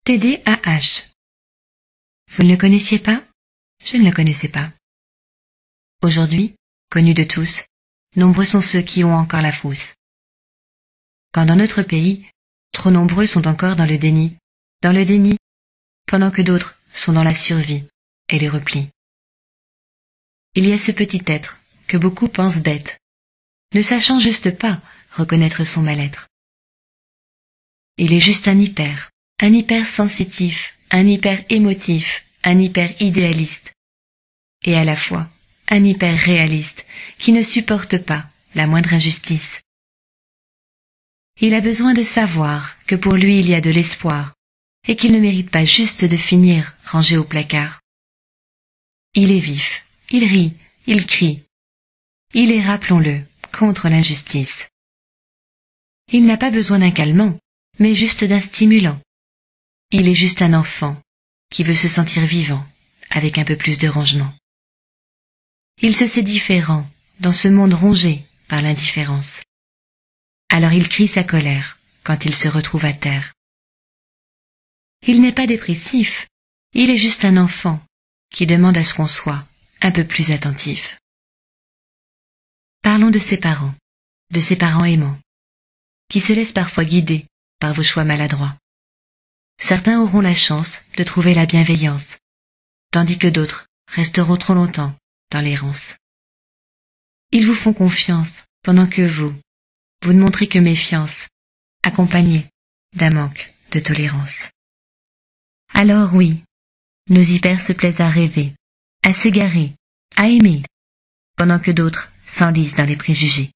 TDAH. Vous ne le connaissiez pas? Je ne le connaissais pas. Aujourd'hui, connu de tous, nombreux sont ceux qui ont encore la frousse. Quand dans notre pays, trop nombreux sont encore dans le déni, pendant que d'autres sont dans la survie et les replis. Il y a ce petit être que beaucoup pensent bête, ne sachant juste pas reconnaître son mal-être. Il est juste un hyper sensitif, un hyper émotif, un hyper idéaliste, et à la fois un hyper réaliste qui ne supporte pas la moindre injustice. Il a besoin de savoir que pour lui il y a de l'espoir, et qu'il ne mérite pas juste de finir rangé au placard. Il est vif, il rit, il crie. Il est, rappelons-le, contre l'injustice. Il n'a pas besoin d'un calmant, mais juste d'un stimulant. Il est juste un enfant qui veut se sentir vivant, avec un peu plus de rangement. Il se sait différent dans ce monde rongé par l'indifférence. Alors il crie sa colère quand il se retrouve à terre. Il n'est pas dépressif, il est juste un enfant qui demande à ce qu'on soit un peu plus attentif. Parlons de ses parents aimants, qui se laissent parfois guider par vos choix maladroits. Certains auront la chance de trouver la bienveillance, tandis que d'autres resteront trop longtemps dans l'errance. Ils vous font confiance pendant que vous ne montrez que méfiance, accompagné d'un manque de tolérance. Alors oui, nos hypers se plaisent à rêver, à s'égarer, à aimer, pendant que d'autres s'enlisent dans les préjugés.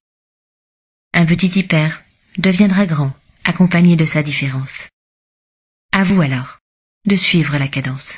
Un petit hyper deviendra grand, accompagné de sa différence. À vous alors de suivre la cadence.